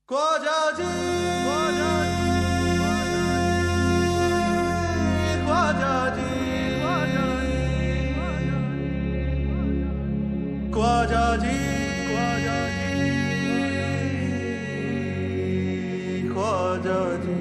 ख्वाजा जी ख्वाजा जी ख्वाजा जी ख्वाजा जी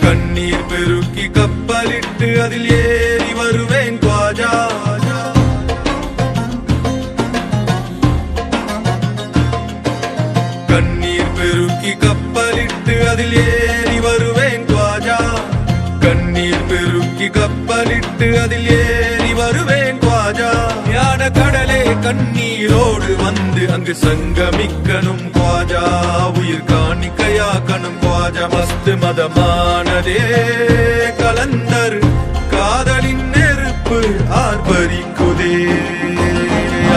கண்ணீர் பெருக்கி கப்பலிட்டு அதில் ஏறி வருவேன் ख्वाजा கண்ணீர் பெருக்கி கப்பலிட்டு அதில் ஏறி வருவேன் ख्वाजा கண்ணீர் பெருக்கி கப்பலிட்டு அதில் ஏறி வருவேன் ख्वाजा ஞான கடலே கண்ணீரோடு வந்து அங்கு சங்கமிக்கணும் ख्वाजा உயிர் காணிக்கையாக்கணும் ख्वाजा மஸ்து மதமானதே கலந்தர் காதலின் நெருப்பு ஆர்ப்பரிக்குதே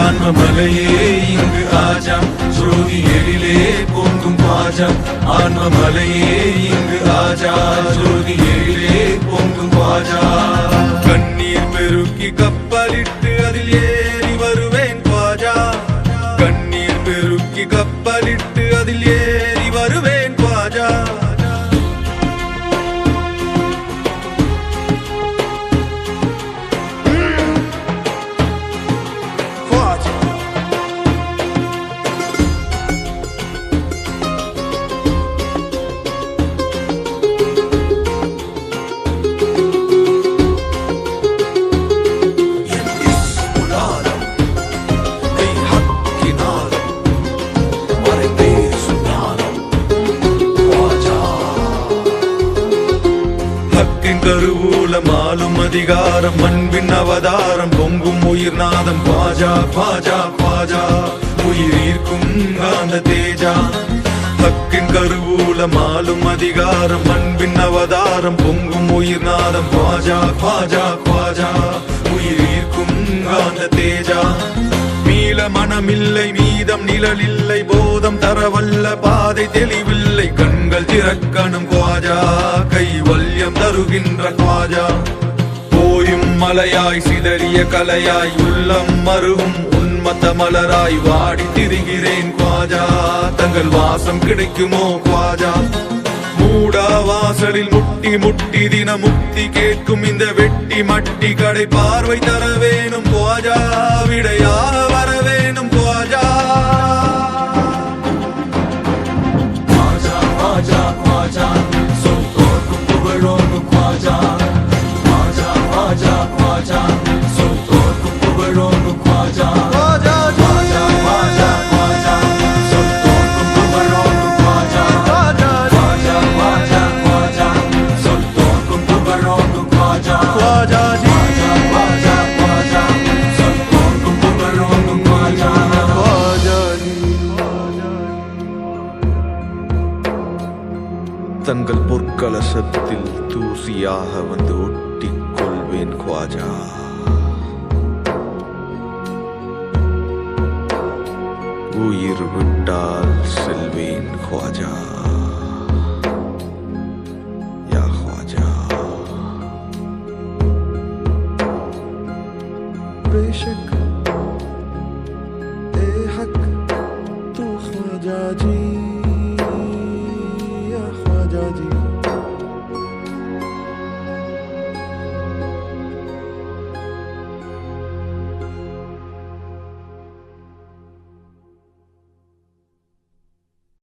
ஆன்மமலையே இங்கு ஆஜா ஜோதி எழிலே பொங்கும் ख्वाजा ஆன்மமலையே இங்கு ஆஜா ஜோதி எழிலே பொங்கும் ख्वाजा கண்ணீர் பெருக்கி கப்பலிட்டு அதில் ஏறி வருவேன் ख्वाजा கண்ணீர் பெருக்கி கப்பலிட்டு அதில் ஏறி வருவேன் ख्वाजा கருவூலமாலும் அதிகாரம் அன்பின் அவதாரம் பொங்கும் உயிர் நாதம் ख्वाजा ख्वाजा ख्वाजा உயிர் ஈர்க்கும் காந்த தேஜா ஹக்கின் கருவூலமாலும் அதிகாரம் அன்பின் அவதாரம் பொங்கும் உயிர் நாதம் ख्वाजा ख्वाजा ख्वाजा உயிர் ஈர்க்கும் காந்த தேஜா மீள மனமில்லை மீதம் நிழலில்லை போதம் தரவல்ல பாதை தெளிவில்லை கண்கள் திறக்கணும் ख्वाजा கைவல்யம் தருகின்ற ख्वाजा போயும் மலையாய் சிதறிய கலையாய் உள்ளம் மருவும் உன்மத்த மலராய் வாடி திரிகிறேன் ख्वाजा தங்கள் வாசம் கிடைக்குமோ ख्वाजा மூடா வாசலில் முட்டி முட்டி தின முக்தி கேட்கும் இந்த வெட்டி மட்டி கடை பார்வை தர வேணும் ख्वाजा விடையாக வர வேணும் ख्वाजा ख्वाजा ख्वाजा ख्वाजा சொற்கோர்க்கும் புகழோங்கும் ख्वाजा ख्वाजा ख्वाजा ख्वाजा சொற்கோர்க்கும் புகழோங்கும் ख्वाजा ख्वाजा ख्वाजा ख्वाजा ख्वाजा சொற்கோர்க்கும் புகழோங்கும் ख्वाजा ख्वाजा ख्वाजा ख्वाजा ख्वाजा சொற்கோர்க்கும் புகழோங்கும் ख्वाजा ख्वाजा ख्वाजा ख्वाजा ख्वाजा சொற்கோர்க்கும் புகழோங்கும் ख्वाजा ख्वाजा தங்கள் பொற்கலசத்தில் தூசியாக வந்து ஒட்டிக் கொள்வேன் ख्वाजा உயிர் விட்டால் செல்வேன் ख्वाजा யா ख्वाजा बेशक ए हक तू ख्वाजा जी